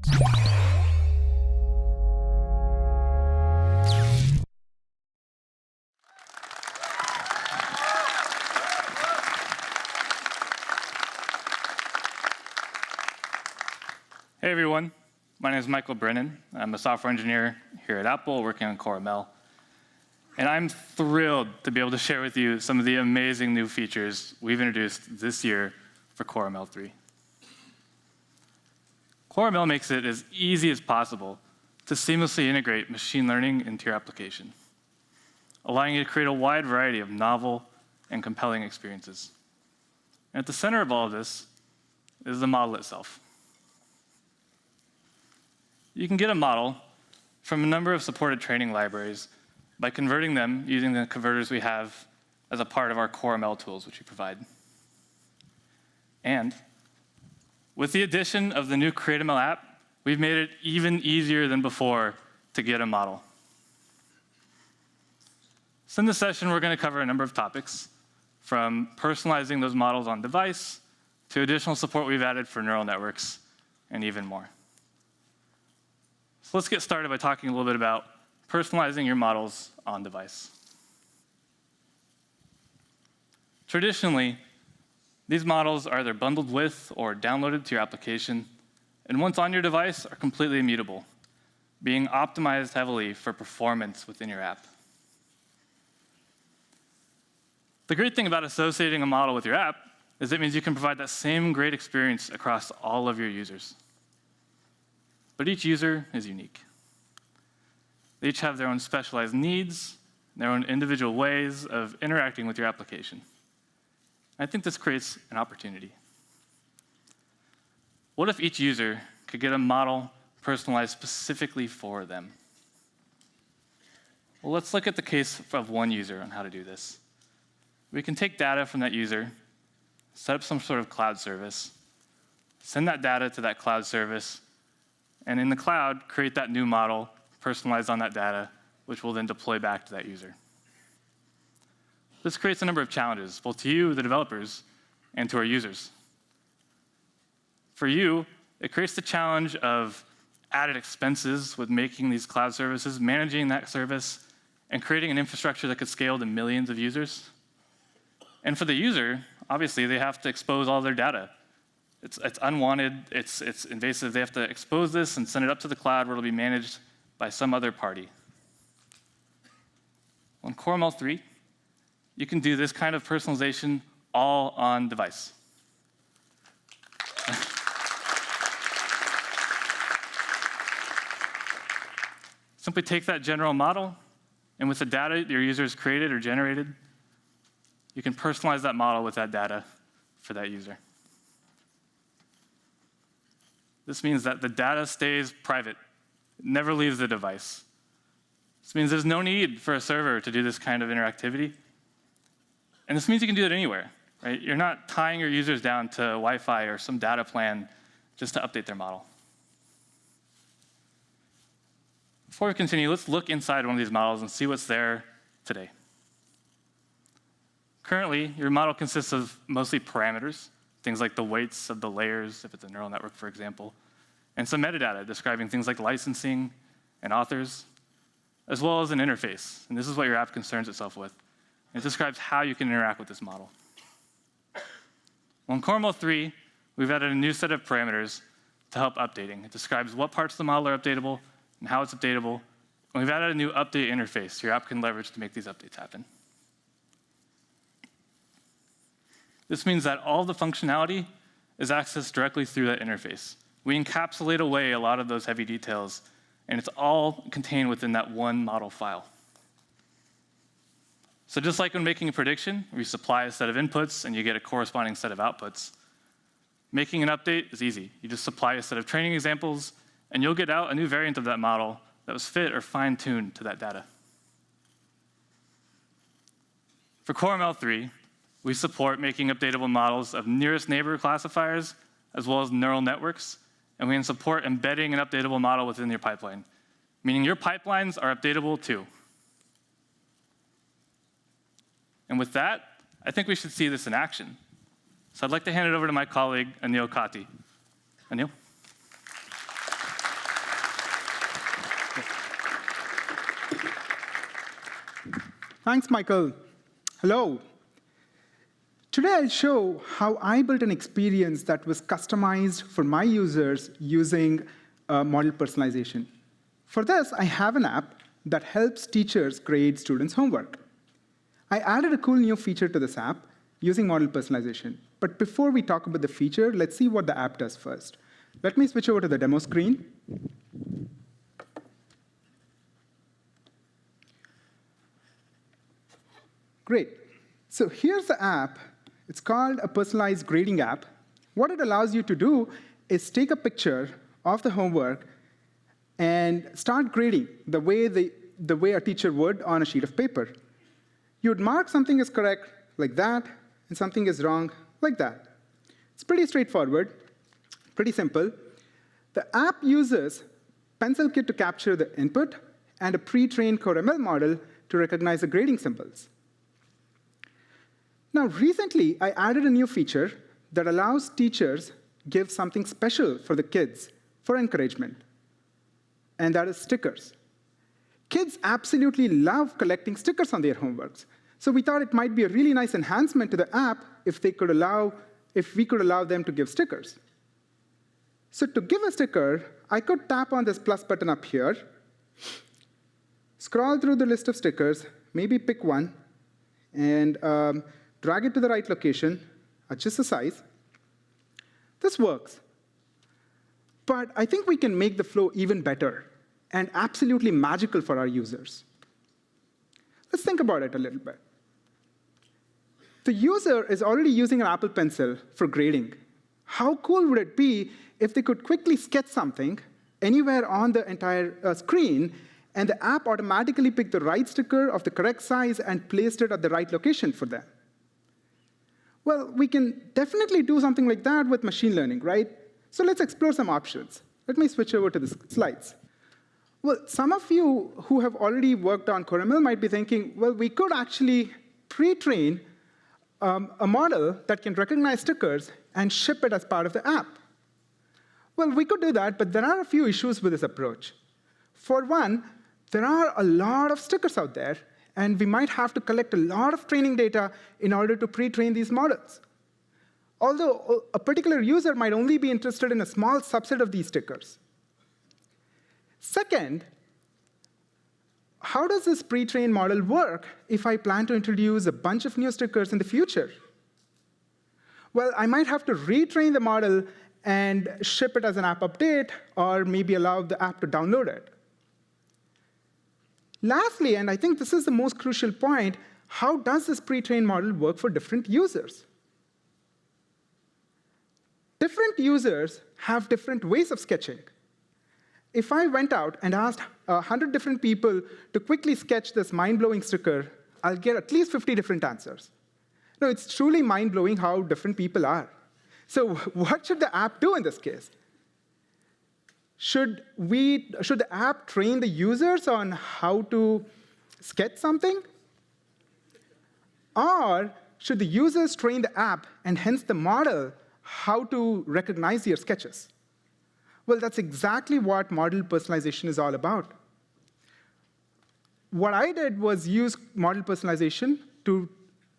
Hey everyone, my name is Michael Brennan. I'm a software engineer here at Apple working on CoreML. And I'm thrilled to be able to share with you some of the amazing new features we've introduced this year for CoreML 3. CoreML makes it as easy as possible to seamlessly integrate machine learning into your application, allowing you to create a wide variety of novel and compelling experiences. And at the center of all of this is the model itself. You can get a model from a number of supported training libraries by converting them using the converters we have as a part of our CoreML tools, which we provide. And with the addition of the new CreateML app, we've made it even easier than before to get a model. So in this session, we're going to cover a number of topics, from personalizing those models on device to additional support we've added for neural networks, and even more. So let's get started by talking a little bit about personalizing your models on device. Traditionally, these models are either bundled with or downloaded to your application, and once on your device are completely immutable, being optimized heavily for performance within your app. The great thing about associating a model with your app is it means you can provide that same great experience across all of your users. But each user is unique. They each have their own specialized needs, their own individual ways of interacting with your application. I think this creates an opportunity. What if each user could get a model personalized specifically for them? Well, let's look at the case of one user on how to do this. We can take data from that user, set up some sort of cloud service, send that data to that cloud service, and in the cloud, create that new model personalized on that data, which will then deploy back to that user. This creates a number of challenges, both to you, the developers, and to our users. For you, it creates the challenge of added expenses with making these cloud services, managing that service, and creating an infrastructure that could scale to millions of users. And for the user, obviously, they have to expose all their data. It's unwanted, it's invasive. They have to expose this and send it up to the cloud where it'll be managed by some other party. On CoreML 3, you can do this kind of personalization all on device. Simply take that general model, and with the data your user has created or generated, you can personalize that model with that data for that user. This means that the data stays private. It never leaves the device. This means there's no need for a server to do this kind of interactivity. And this means you can do it anywhere, right? You're not tying your users down to Wi-Fi or some data plan just to update their model. Before we continue, let's look inside one of these models and see what's there today. Currently, your model consists of mostly parameters, things like the weights of the layers, if it's a neural network, for example, and some metadata describing things like licensing and authors, as well as an interface. And this is what your app concerns itself with. It describes how you can interact with this model. Well, in CoreML 3, we've added a new set of parameters to help updating. It describes what parts of the model are updatable and how it's updatable. And we've added a new update interface your app can leverage to make these updates happen. This means that all the functionality is accessed directly through that interface. We encapsulate away a lot of those heavy details, and it's all contained within that one model file. So just like when making a prediction, we supply a set of inputs and you get a corresponding set of outputs, making an update is easy. You just supply a set of training examples, and you'll get out a new variant of that model that was fit or fine-tuned to that data. For CoreML 3, we support making updatable models of nearest neighbor classifiers, as well as neural networks, and we can support embedding an updatable model within your pipeline, meaning your pipelines are updatable too. And with that, I think we should see this in action. So I'd like to hand it over to my colleague, Anil Kati. Anil? Thanks, Michael. Hello. Today, I'll show how I built an experience that was customized for my users using model personalization. For this, I have an app that helps teachers grade students' homework. I added a cool new feature to this app using model personalization. But before we talk about the feature, let's see what the app does first. Let me switch over to the demo screen. Great. So here's the app. It's called a personalized grading app. What it allows you to do is take a picture of the homework and start grading the way a teacher would on a sheet of paper. You would mark something is correct like that, and something is wrong like that. It's pretty straightforward, pretty simple. The app uses PencilKit to capture the input and a pre-trained CoreML model to recognize the grading symbols. Now, recently, I added a new feature that allows teachers give something special for the kids for encouragement, and that is stickers. Kids absolutely love collecting stickers on their homeworks, so we thought it might be a really nice enhancement to the app if we could allow them to give stickers. So to give a sticker, I could tap on this plus button up here, scroll through the list of stickers, maybe pick one, and drag it to the right location, adjust the size. This works. But I think we can make the flow even better and absolutely magical for our users. Let's think about it a little bit. The user is already using an Apple Pencil for grading. How cool would it be if they could quickly sketch something anywhere on the entire screen, and the app automatically picked the right sticker of the correct size and placed it at the right location for them? Well, we can definitely do something like that with machine learning, right? So let's explore some options. Let me switch over to the slides. Well, some of you who have already worked on CoreML might be thinking, well, we could actually pre-train a model that can recognize stickers and ship it as part of the app. Well, we could do that, but there are a few issues with this approach. For one, there are a lot of stickers out there, and we might have to collect a lot of training data in order to pre-train these models. Although a particular user might only be interested in a small subset of these stickers. Second, how does this pre-trained model work if I plan to introduce a bunch of new stickers in the future? Well, I might have to retrain the model and ship it as an app update, or maybe allow the app to download it. Lastly, and I think this is the most crucial point, how does this pre-trained model work for different users? Different users have different ways of sketching. If I went out and asked 100 different people to quickly sketch this mind-blowing sticker, I'll get at least 50 different answers. No, it's truly mind-blowing how different people are. So what should the app do in this case? Should the app train the users on how to sketch something? Or should the users train the app, and hence the model, how to recognize their sketches? Well, that's exactly what model personalization is all about. What I did was use model personalization to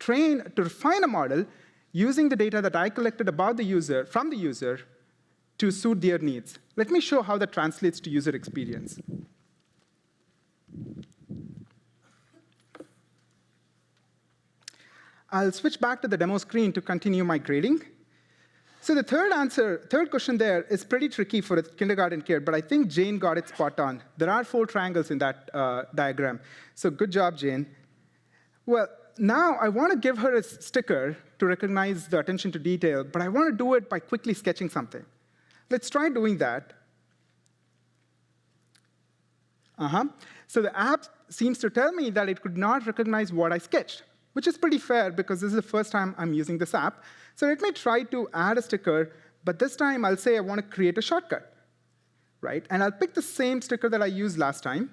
refine a model using the data that I collected about the user, from the user, to suit their needs. Let me show how that translates to user experience. I'll switch back to the demo screen to continue my grading. So the third question there is pretty tricky for a kindergarten kid, but I think Jane got it spot on. There are 4 triangles in that diagram. So good job, Jane. Well, now I want to give her a sticker to recognize the attention to detail, but I want to do it by quickly sketching something. Let's try doing that. So the app seems to tell me that it could not recognize what I sketched, which is pretty fair because this is the first time I'm using this app. So let me try to add a sticker, but this time I'll say I want to create a shortcut, right? And I'll pick the same sticker that I used last time.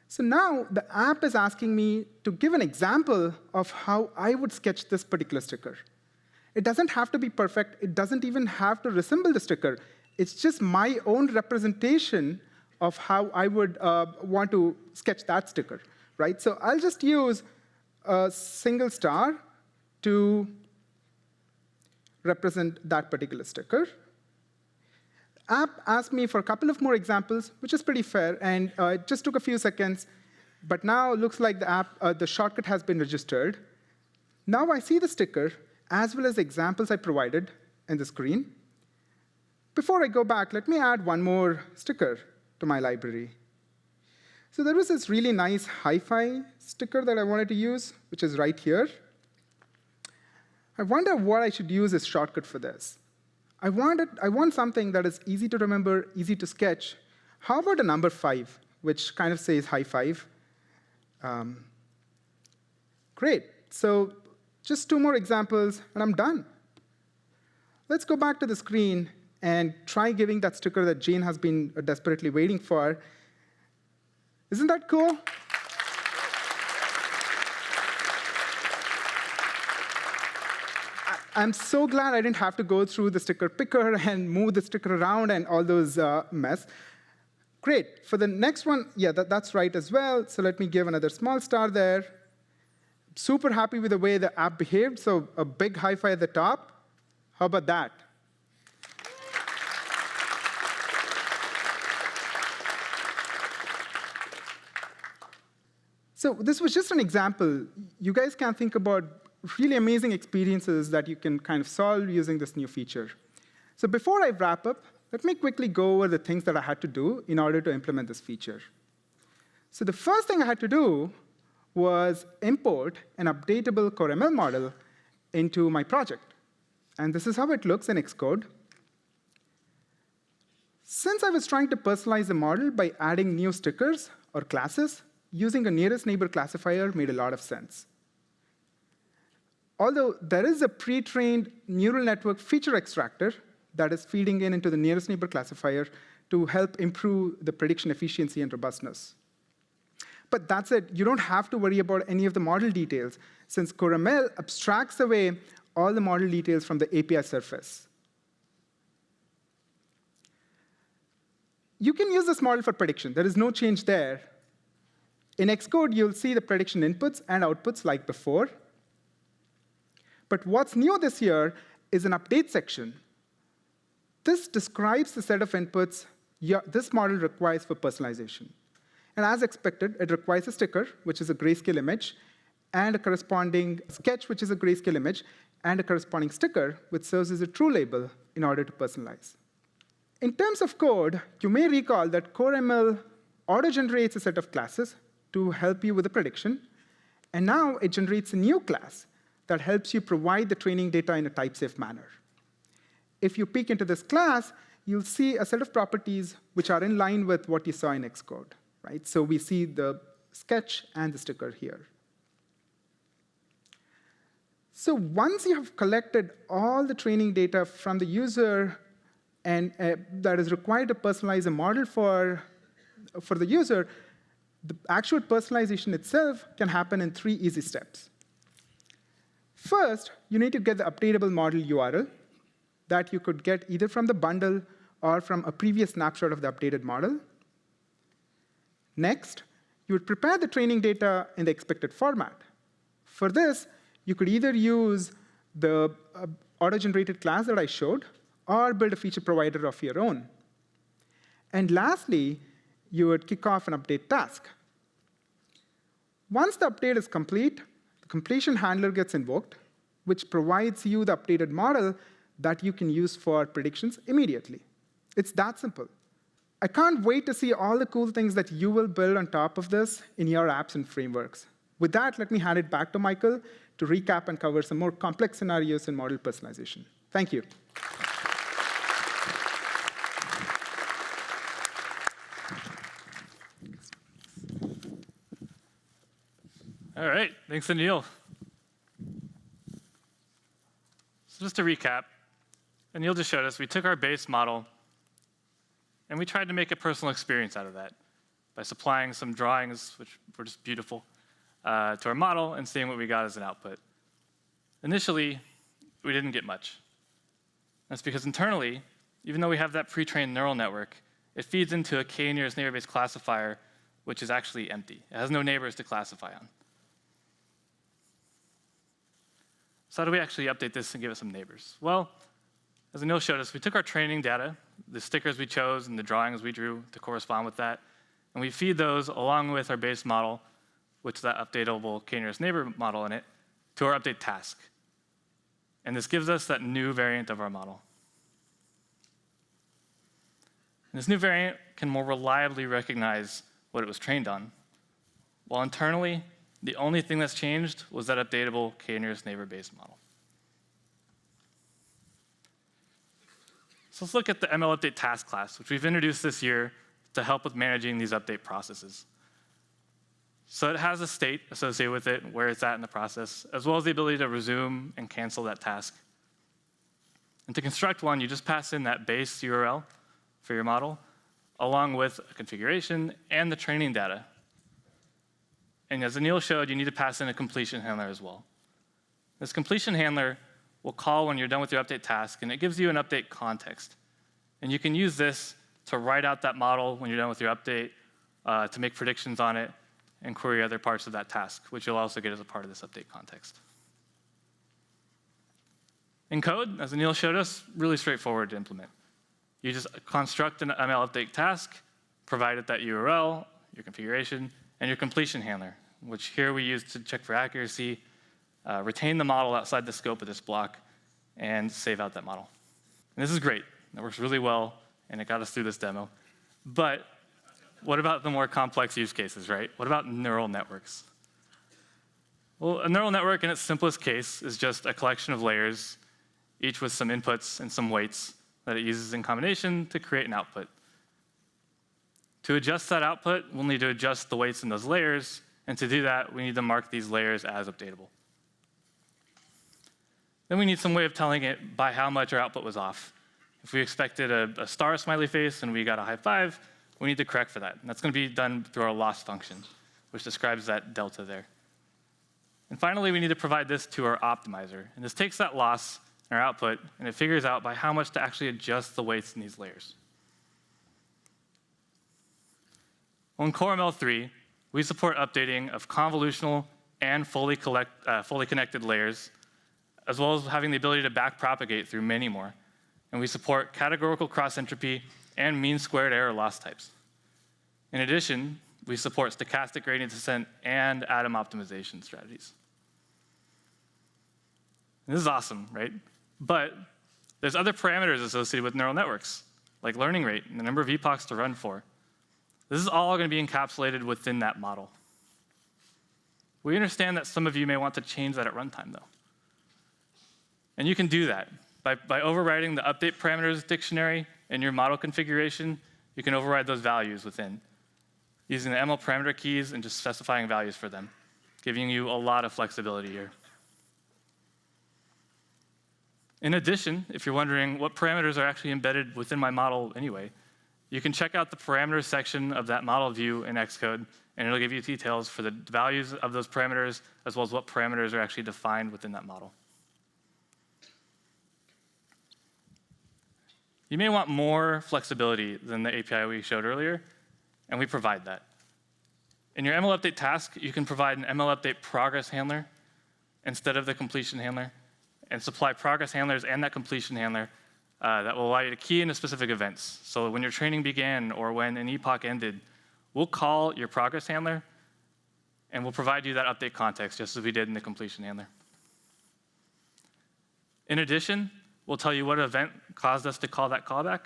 So now the app is asking me to give an example of how I would sketch this particular sticker. It doesn't have to be perfect. It doesn't even have to resemble the sticker. It's just my own representation of how I would want to sketch that sticker, right? So I'll just use a single star to represent that particular sticker. App asked me for a couple of more examples, which is pretty fair, and it just took a few seconds. But now it looks like the shortcut has been registered. Now I see the sticker, as well as the examples I provided in the screen. Before I go back, let me add one more sticker to my library. So there was this really nice hi-fi sticker that I wanted to use, which is right here. I wonder what I should use as shortcut for this. I want something that is easy to remember, easy to sketch. How about a number 5, which kind of says high five? Great. So just 2 more examples, and I'm done. Let's go back to the screen and try giving that sticker that Jane has been desperately waiting for. Isn't that cool? I'm so glad I didn't have to go through the sticker picker and move the sticker around and all those mess. Great. For the next one, yeah, that's right as well. So let me give another small star there. Super happy with the way the app behaved, so a big high five at the top. How about that? So this was just an example. You guys can think about really amazing experiences that you can kind of solve using this new feature. So before I wrap up, let me quickly go over the things that I had to do in order to implement this feature. So the first thing I had to do was import an updatable CoreML model into my project. And this is how it looks in Xcode. Since I was trying to personalize the model by adding new stickers or classes, using a nearest neighbor classifier made a lot of sense. Although there is a pre-trained neural network feature extractor that is feeding into the nearest neighbor classifier to help improve the prediction efficiency and robustness. But that's it. You don't have to worry about any of the model details, since CoreML abstracts away all the model details from the API surface. You can use this model for prediction. There is no change there. In Xcode, you'll see the prediction inputs and outputs like before. But what's new this year is an update section. This describes the set of inputs this model requires for personalization. And as expected, it requires a sticker, which is a grayscale image, and a corresponding sketch, which is a grayscale image, and a corresponding sticker, which serves as a true label in order to personalize. In terms of code, you may recall that CoreML auto-generates a set of classes to help you with the prediction. And now it generates a new class that helps you provide the training data in a type-safe manner. If you peek into this class, you'll see a set of properties which are in line with what you saw in Xcode. Right? So we see the sketch and the sticker here. So once you have collected all the training data from the user and that is required to personalize a model for the user, the actual personalization itself can happen in 3 easy steps. First, you need to get the updatable model URL that you could get either from the bundle or from a previous snapshot of the updated model. Next, you would prepare the training data in the expected format. For this, you could either use the auto-generated class that I showed, or build a feature provider of your own. And lastly, you would kick off an update task. Once the update is complete, the completion handler gets invoked, which provides you the updated model that you can use for predictions immediately. It's that simple. I can't wait to see all the cool things that you will build on top of this in your apps and frameworks. With that, let me hand it back to Michael to recap and cover some more complex scenarios in model personalization. Thank you. All right, thanks, Anil. So just to recap, Anil just showed us we took our base model and we tried to make a personal experience out of that by supplying some drawings, which were just beautiful, to our model and seeing what we got as an output. Initially, we didn't get much. That's because internally, even though we have that pre-trained neural network, it feeds into a k-nearest neighbor-based classifier which is actually empty. It has no neighbors to classify on. So how do we actually update this and give it some neighbors? Well, as Anil showed us, we took our training data, the stickers we chose and the drawings we drew to correspond with that, and we feed those along with our base model, which is that updatable k-nearest neighbor model in it, to our update task. And this gives us that new variant of our model. And this new variant can more reliably recognize what it was trained on, while internally, the only thing that's changed was that updatable k-nearest neighbor base model. So let's look at the ML update task class, which we've introduced this year to help with managing these update processes. So it has a state associated with it, where it's at in the process, as well as the ability to resume and cancel that task. And to construct one, you just pass in that base URL for your model, along with a configuration and the training data. And as Anil showed, you need to pass in a completion handler as well. This completion handler will call when you're done with your update task, and it gives you an update context. And you can use this to write out that model when you're done with your update, to make predictions on it, and query other parts of that task, which you'll also get as a part of this update context. In code, as Anil showed us, really straightforward to implement. You just construct an ML update task, provide it that URL, your configuration, and your completion handler, which here we use to check for accuracy, retain the model outside the scope of this block, and save out that model. And this is great. It works really well, and it got us through this demo. But what about the more complex use cases, right? What about neural networks? Well, a neural network in its simplest case is just a collection of layers, each with some inputs and some weights that it uses in combination to create an output. To adjust that output, we'll need to adjust the weights in those layers, and to do that, we need to mark these layers as updatable. Then we need some way of telling it by how much our output was off. If we expected a star smiley face and we got a high five, we need to correct for that. And that's going to be done through our loss function, which describes that delta there. And finally, we need to provide this to our optimizer. And this takes that loss in our output, and it figures out by how much to actually adjust the weights in these layers. Well, in Core ML3, we support updating of convolutional and fully connected layers, as well as having the ability to backpropagate through many more. And we support categorical cross-entropy and mean squared error loss types. In addition, we support stochastic gradient descent and atom optimization strategies. And this is awesome, right? But there's other parameters associated with neural networks, like learning rate and the number of epochs to run for. This is all going to be encapsulated within that model. We understand that some of you may want to change that at runtime, though. And you can do that. By overriding the update parameters dictionary in your model configuration, you can override those values within, using the ML parameter keys and just specifying values for them, giving you a lot of flexibility here. In addition, if you're wondering what parameters are actually embedded within my model anyway, you can check out the parameters section of that model view in Xcode, and it'll give you details for the values of those parameters, as well as what parameters are actually defined within that model. You may want more flexibility than the API we showed earlier, and we provide that. In your ML update task, you can provide an ML update progress handler instead of the completion handler, and supply progress handlers and that completion handler that will allow you to key into specific events. So when your training began or when an epoch ended, we'll call your progress handler, and we'll provide you that update context, just as we did in the completion handler. In addition, we'll tell you what event caused us to call that callback,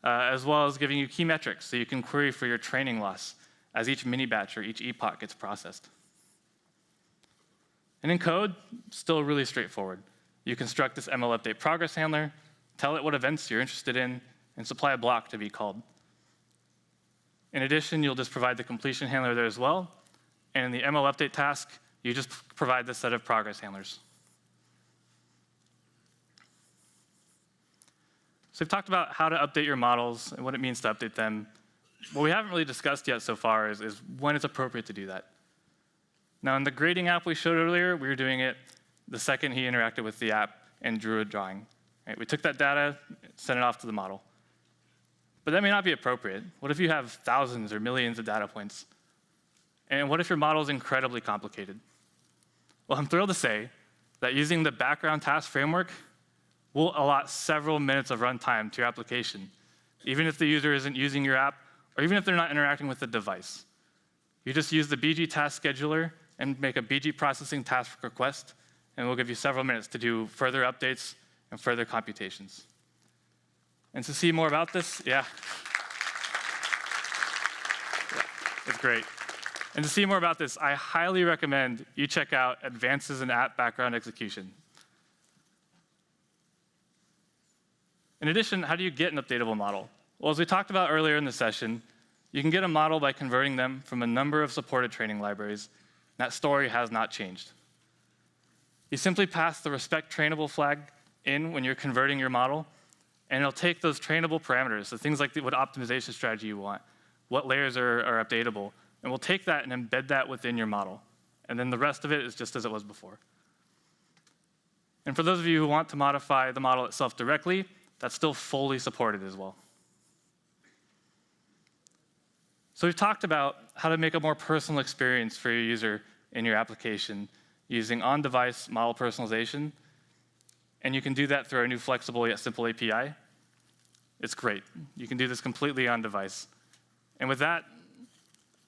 as well as giving you key metrics so you can query for your training loss as each mini batch or each epoch gets processed. And in code, still really straightforward. You construct this ML update progress handler, tell it what events you're interested in, and supply a block to be called. In addition, you'll just provide the completion handler there as well. And in the ML update task, you just provide this set of progress handlers. So we've talked about how to update your models and what it means to update them. What we haven't really discussed yet so far is when it's appropriate to do that. Now, in the grading app we showed earlier, we were doing it the second he interacted with the app and drew a drawing. Right? We took that data, sent it off to the model. But that may not be appropriate. What if you have thousands or millions of data points And what if your model is incredibly complicated? Well, I'm thrilled to say that using the background task framework will allot several minutes of runtime to your application, even if the user isn't using your app, or even if they're not interacting with the device. You just use the BG task scheduler and make a BG processing task request, and we'll give you several minutes to do further updates and further computations. And to see more about this, it's great. And to see more about this, I highly recommend you check out Advances in App Background Execution. In addition, how do you get an updatable model? Well, as we talked about earlier in the session, you can get a model by converting them from a number of supported training libraries. That story has not changed. You simply pass the respect trainable flag in when you're converting your model, and it'll take those trainable parameters, so things like what optimization strategy you want, what layers are updatable, and we'll take that and embed that within your model. And then the rest of it is just as it was before. And for those of you who want to modify the model itself directly, that's still fully supported as well. So we've talked about how to make a more personal experience for your user in your application using on-device model personalization. And you can do that through our new flexible yet simple API. It's great. You can do this completely on device. And with that,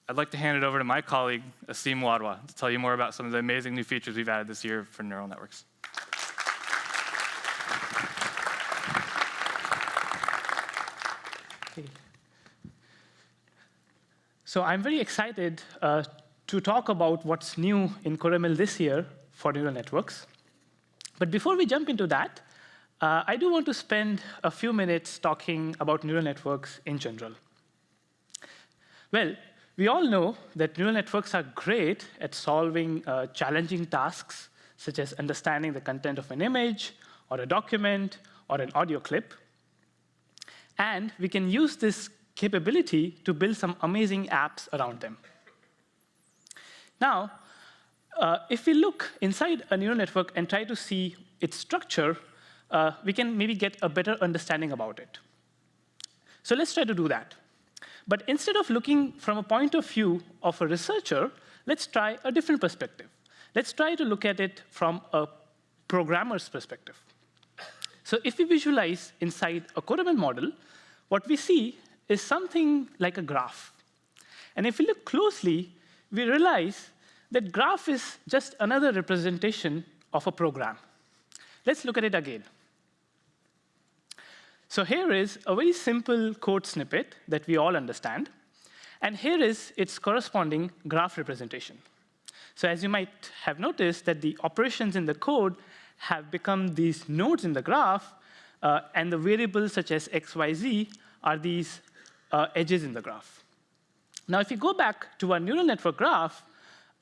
I'd like to hand it over to my colleague, Asim Wadwa, to tell you more about some of the amazing new features we've added this year for neural networks. Okay. So I'm very excited to talk about what's new in CoreML this year for neural networks. But before we jump into that, I do want to spend a few minutes talking about neural networks in general. Well, we all know that neural networks are great at solving challenging tasks, such as understanding the content of an image, or a document, or an audio clip. And we can use this capability to build some amazing apps around them. Now, if we look inside a neural network and try to see its structure, we can maybe get a better understanding about it. So let's try to do that. But instead of looking from a point of view of a researcher, let's try a different perspective. Let's try to look at it from a programmer's perspective. So if we visualize inside a CoreML model, what we see is something like a graph. And if we look closely, we realize that graph is just another representation of a program. Let's look at it again. So here is a very simple code snippet that we all understand. And here is its corresponding graph representation. So as you might have noticed, that the operations in the code have become these nodes in the graph, and the variables such as x, y, z are these edges in the graph. Now, if you go back to our neural network graph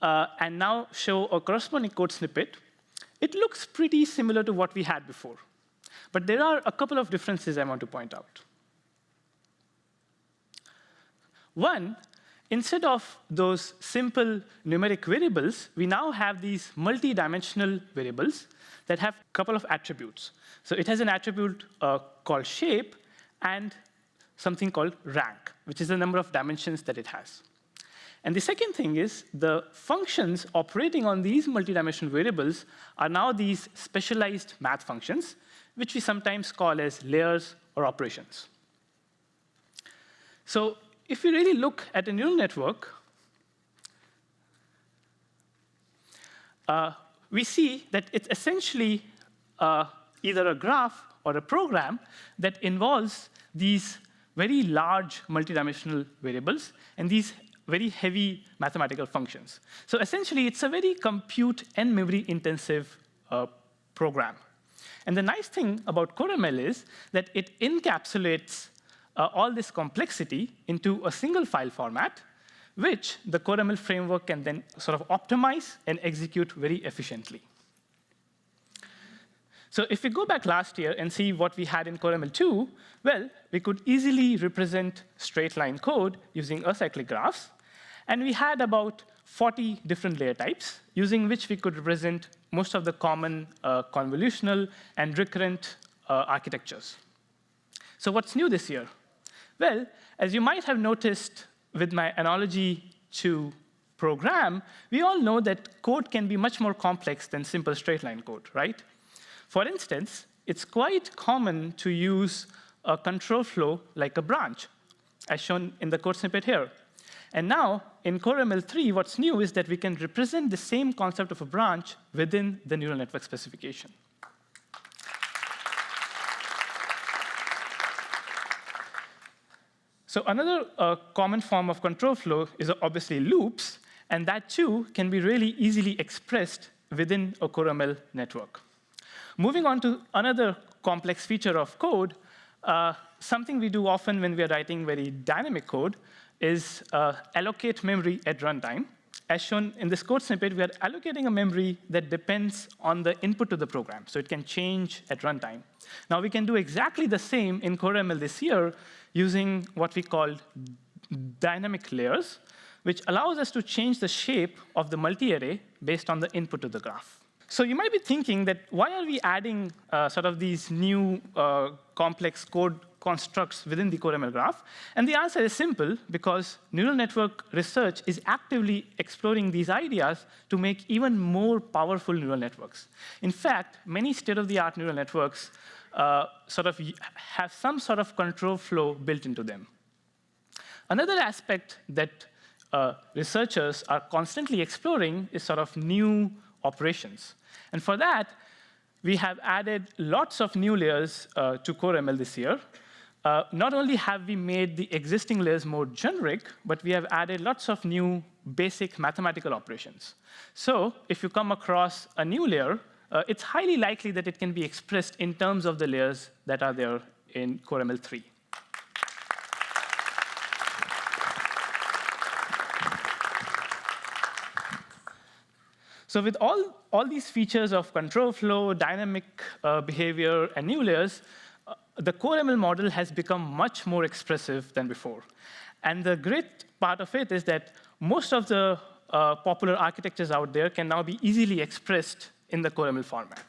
and now show a corresponding code snippet, it looks pretty similar to what we had before. But there are a couple of differences I want to point out. One, instead of those simple numeric variables, we now have these multi-dimensional variables that have a couple of attributes. So it has an attribute called shape and something called rank, which is the number of dimensions that it has. And the second thing is the functions operating on these multi-dimensional variables are now these specialized math functions, which we sometimes call as layers or operations. So if we really look at a neural network, we see that it's essentially either a graph or a program that involves these very large multidimensional variables and these very heavy mathematical functions. So essentially, it's a very compute and memory-intensive program. And the nice thing about CoreML is that it encapsulates all this complexity into a single file format, which the CoreML framework can then sort of optimize and execute very efficiently. So if we go back last year and see what we had in CoreML 2, well, we could easily represent straight-line code using acyclic graphs. And we had about 40 different layer types, using which we could represent most of the common convolutional and recurrent architectures. So what's new this year? Well, as you might have noticed with my analogy to program, we all know that code can be much more complex than simple straight-line code, right? For instance, it's quite common to use a control flow like a branch, as shown in the code snippet here. And now, in CoreML 3, what's new is that we can represent the same concept of a branch within the neural network specification. So another common form of control flow is obviously loops, and that too can be really easily expressed within a CoreML network. Moving on to another complex feature of code, something we do often when we are writing very dynamic code is allocate memory at runtime. As shown in this code snippet, we are allocating a memory that depends on the input to the program, so it can change at runtime. Now, we can do exactly the same in CoreML this year using what we call dynamic layers, which allows us to change the shape of the multi-array based on the input to the graph. So you might be thinking that why are we adding sort of these new complex code constructs within the CoreML graph? And the answer is simple, because neural network research is actively exploring these ideas to make even more powerful neural networks. In fact, many state-of-the-art neural networks sort of have some sort of control flow built into them. Another aspect that researchers are constantly exploring is sort of new operations. And for that, we have added lots of new layers to CoreML this year. Not only have we made the existing layers more generic, but we have added lots of new basic mathematical operations. So if you come across a new layer, it's highly likely that it can be expressed in terms of the layers that are there in CoreML 3. So with all these features of control flow, dynamic behavior, and new layers, the CoreML model has become much more expressive than before. And the great part of it is that most of the popular architectures out there can now be easily expressed in the CoreML format.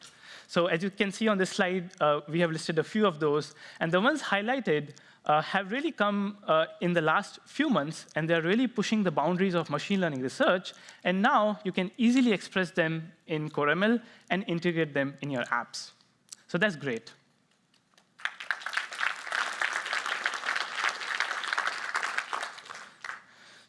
So as you can see on this slide, we have listed a few of those. And the ones highlighted have really come in the last few months, and they're really pushing the boundaries of machine learning research. And now you can easily express them in CoreML and integrate them in your apps. So that's great.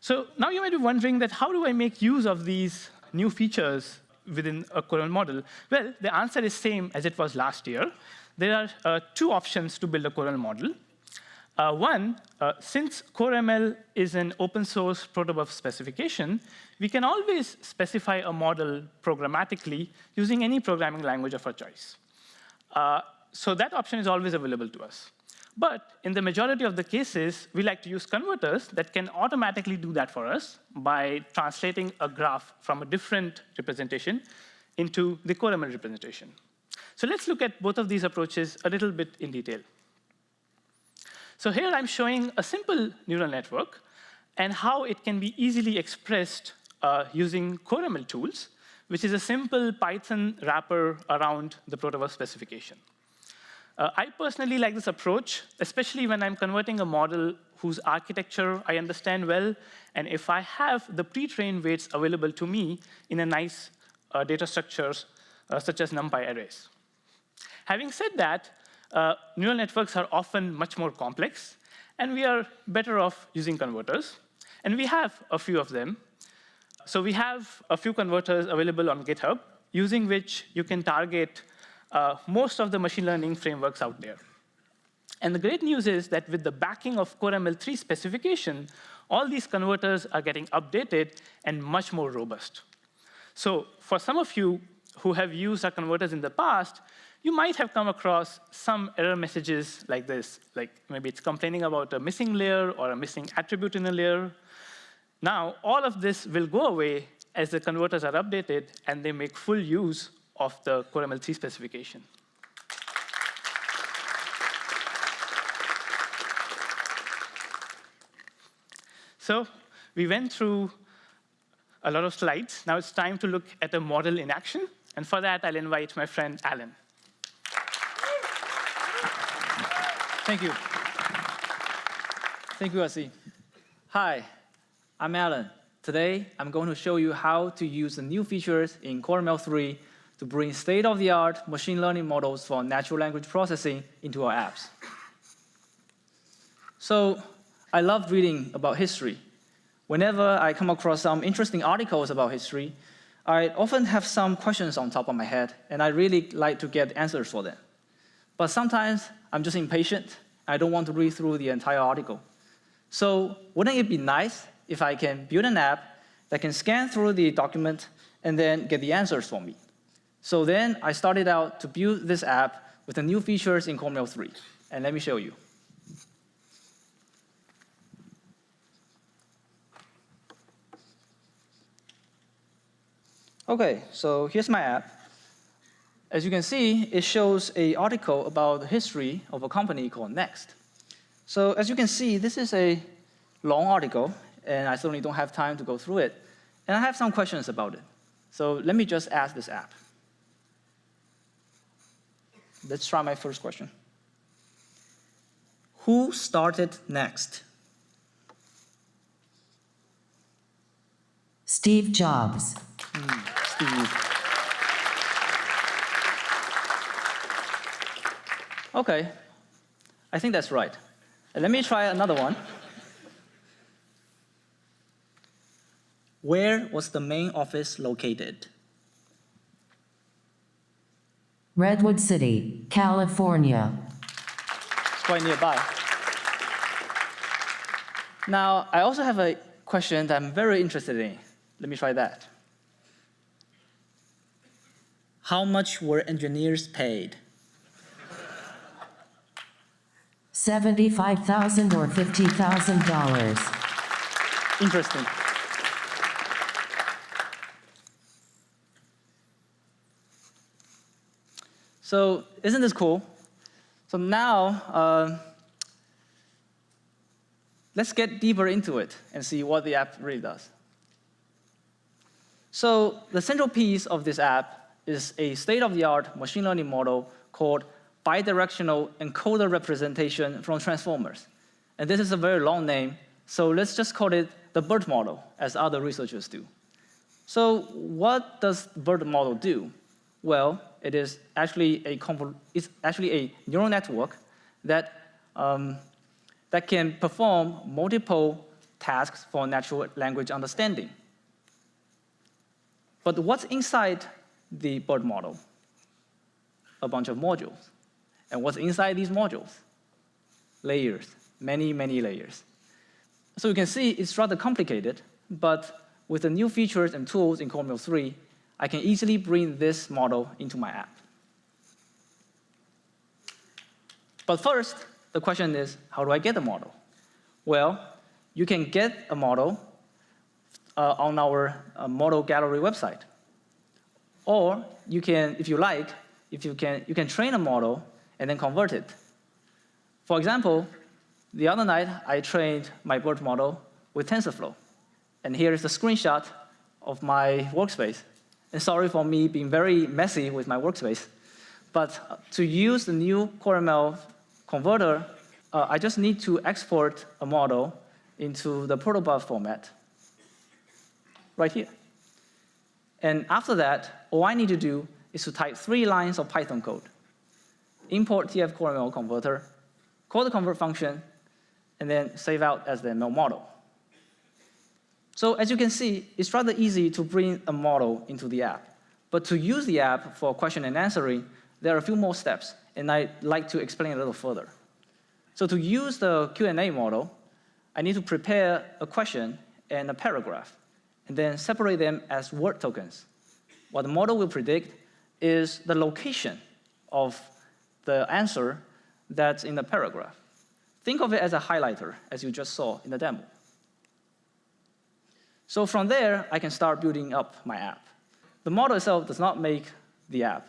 So now you might be wondering that how do I make use of these new features within a CoreML model? Well, the answer is same as it was last year. There are two options to build a CoreML model. One, since CoreML is an open source protobuf specification, we can always specify a model programmatically using any programming language of our choice. So that option is always available to us. But in the majority of the cases, we like to use converters that can automatically do that for us by translating a graph from a different representation into the CoreML representation. So let's look at both of these approaches a little bit in detail. So here I'm showing a simple neural network and how it can be easily expressed using CoreML tools, which is a simple Python wrapper around the protobuf specification. I personally like this approach, especially when I'm converting a model whose architecture I understand well, and if I have the pre-trained weights available to me in a nice data structures such as NumPy arrays. Having said that, neural networks are often much more complex, and we are better off using converters. And we have a few of them. So we have a few converters available on GitHub, using which you can target most of the machine learning frameworks out there. And the great news is that with the backing of CoreML 3 specification, all these converters are getting updated and much more robust. So for some of you who have used our converters in the past, you might have come across some error messages like this, like maybe it's complaining about a missing layer or a missing attribute in a layer. Now, all of this will go away as the converters are updated and they make full use of the CoreML 3 specification. So we went through a lot of slides. Now it's time to look at a model in action. And for that, I'll invite my friend, Alan. Thank you. Thank you, Asi. Hi, I'm Alan. Today, I'm going to show you how to use the new features in CoreML 3 to bring state-of-the-art machine learning models for natural language processing into our apps. So I love reading about history. Whenever I come across some interesting articles about history, I often have some questions on top of my head, and I really like to get answers for them. But sometimes I'm just impatient. I don't want to read through the entire article. So wouldn't it be nice if I can build an app that can scan through the document and then get the answers for me? So then I started out to build this app with the new features in CoreML 3. And let me show you. OK, so here's my app. As you can see, it shows an article about the history of a company called Next. So as you can see, this is a long article, and I certainly don't have time to go through it. And I have some questions about it. So let me just ask this app. Let's try my first question. Who started Next? Steve Jobs. Steve. OK, I think that's right. And let me try another one. Where was the main office located? Redwood City, California. It's quite nearby. Now, I also have a question that I'm very interested in. Let me try that. How much were engineers paid? $75,000 or $50,000. Interesting. So isn't this cool? So now, let's get deeper into it and see what the app really does. So the central piece of this app is a state-of-the-art machine learning model called bidirectional encoder representation from transformers. And this is a very long name, so let's just call it the BERT model, as other researchers do. So what does the BERT model do? Well, it's actually a neural network that, that can perform multiple tasks for natural language understanding. But what's inside the BERT model? A bunch of modules. And what's inside these modules? Layers, many, many layers. So you can see it's rather complicated, but with the new features and tools in CoreML 3, I can easily bring this model into my app. But first, the question is, how do I get a model? Well, you can get a model on our model gallery website. Or you can, if you like, you can train a model and then convert it. For example, the other night, I trained my BERT model with TensorFlow. And here is the screenshot of my workspace. And sorry for me being very messy with my workspace. But to use the new CoreML converter, I just need to export a model into the protobuf format right here. And after that, all I need to do is to type 3 lines of Python code. Import TF CoreML converter, call the convert function, and then save out as the ML model. So as you can see, it's rather easy to bring a model into the app. But to use the app for question and answering, there are a few more steps, and I'd like to explain a little further. So to use the Q&A model, I need to prepare a question and a paragraph, and then separate them as word tokens. What the model will predict is the location of the answer that's in the paragraph. Think of it as a highlighter, as you just saw in the demo. So from there, I can start building up my app. The model itself does not make the app.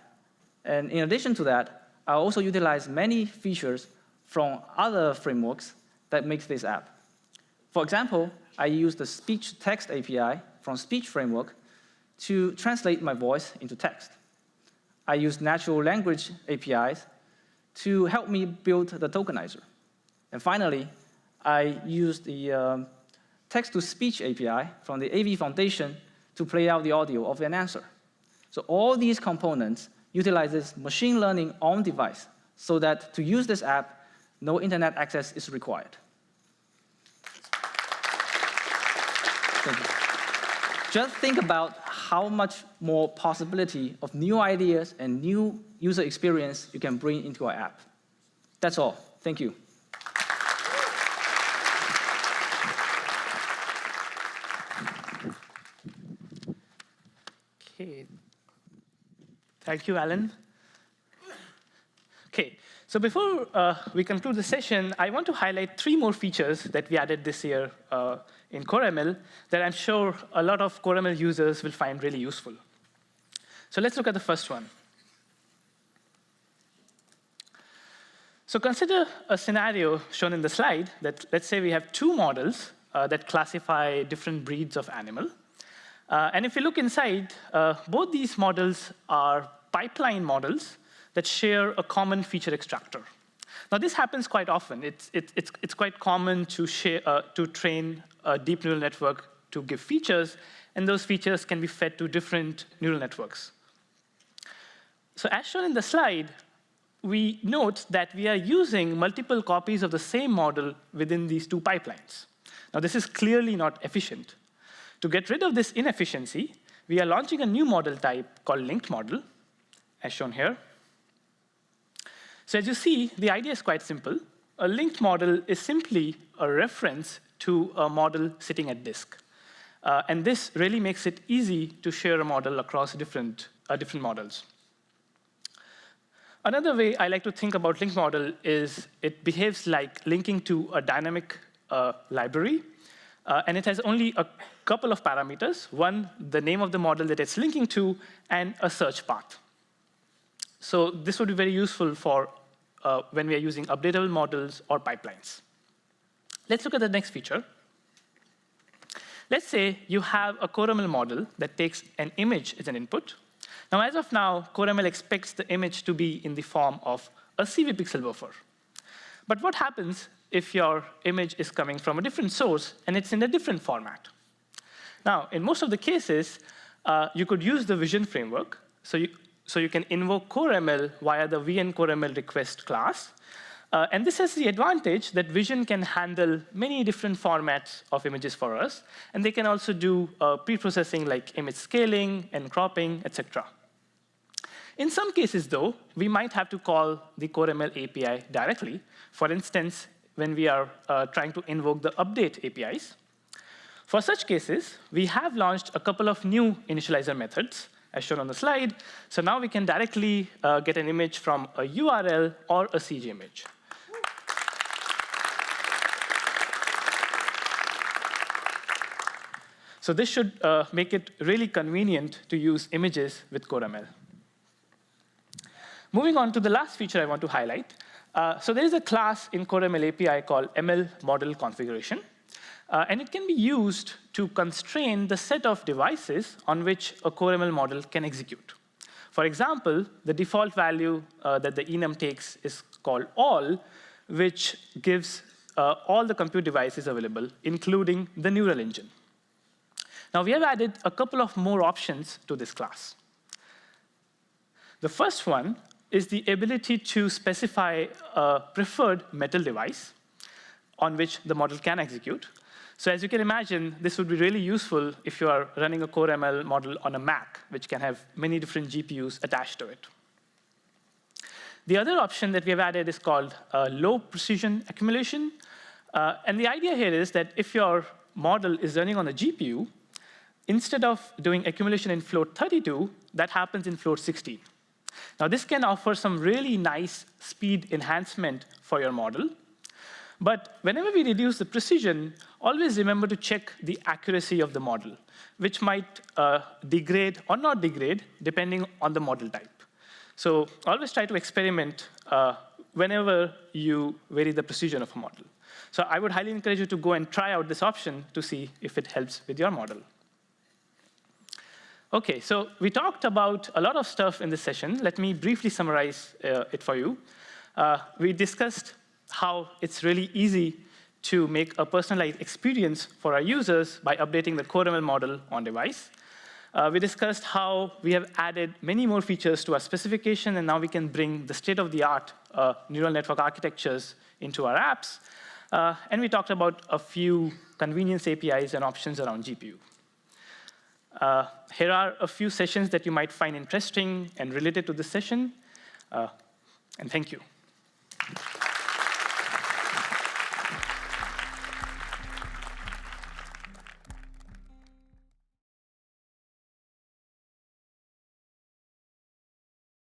And in addition to that, I also utilize many features from other frameworks that make this app. For example, I use the speech-text API from Speech Framework to translate my voice into text. I use natural language APIs to help me build the tokenizer. And finally, I use the text-to-speech API from the AV Foundation to play out the audio of an answer. So all these components utilizes machine learning on device so that to use this app, no internet access is required. Thank you. Just think about how much more possibility of new ideas and new user experience you can bring into our app. That's all. Thank you. Okay. Thank you, Alan. Okay, so before we conclude the session, I want to highlight 3 more features that we added this year in CoreML that I'm sure a lot of CoreML users will find really useful. So let's look at the first one. So consider a scenario shown in the slide that, let's say we have 2 models that classify different breeds of animal. And if you look inside, both these models are pipeline models that share a common feature extractor. Now, this happens quite often. It's quite common to train a deep neural network to give features, and those features can be fed to different neural networks. So as shown in the slide, we note that we are using multiple copies of the same model within these 2 pipelines. Now, this is clearly not efficient. To get rid of this inefficiency, we are launching a new model type called linked model, as shown here. So as you see, the idea is quite simple. A linked model is simply a reference to a model sitting at disk. And this really makes it easy to share a model across different models. Another way I like to think about linked model is it behaves like linking to a dynamic library. And it has only a couple of parameters. One, the name of the model that it's linking to, and a search path. So this would be very useful for when we are using updatable models or pipelines. Let's look at the next feature. Let's say you have a CoreML model that takes an image as an input. Now, as of now, CoreML expects the image to be in the form of a CV pixel buffer. But what happens if your image is coming from a different source and it's in a different format? Now, in most of the cases, you could use the Vision framework. So you can invoke CoreML via the VN-CoreML request class. And this has the advantage that Vision can handle many different formats of images for us. And they can also do pre-processing like image scaling and cropping, etc. In some cases, though, we might have to call the CoreML API directly. For instance, when we are trying to invoke the update APIs. For such cases, we have launched a couple of new initializer methods, as shown on the slide. So now we can directly get an image from a URL or a CG image. So this should make it really convenient to use images with CoreML. Moving on to the last feature I want to highlight. So there is a class in CoreML API called ML model configuration. And it can be used to constrain the set of devices on which a CoreML model can execute. For example, the default value that the enum takes is called all, which gives all the compute devices available, including the neural engine. Now, we have added a couple of more options to this class. The first one is the ability to specify a preferred metal device on which the model can execute. So as you can imagine, this would be really useful if you are running a CoreML model on a Mac, which can have many different GPUs attached to it. The other option that we have added is called low precision accumulation. And the idea here is that if your model is running on a GPU, instead of doing accumulation in float 32, that happens in float 16. Now, this can offer some really nice speed enhancement for your model. But whenever we reduce the precision, always remember to check the accuracy of the model, which might degrade or not degrade, depending on the model type. So always try to experiment whenever you vary the precision of a model. So I would highly encourage you to go and try out this option to see if it helps with your model. OK, so we talked about a lot of stuff in this session. Let me briefly summarize it for you. We discussed how it's really easy to make a personalized experience for our users by updating the CoreML model on device. We discussed how we have added many more features to our specification, and now we can bring the state-of-the-art neural network architectures into our apps. And we talked about a few convenience APIs and options around GPU. Here are a few sessions that you might find interesting and related to this session. And thank you.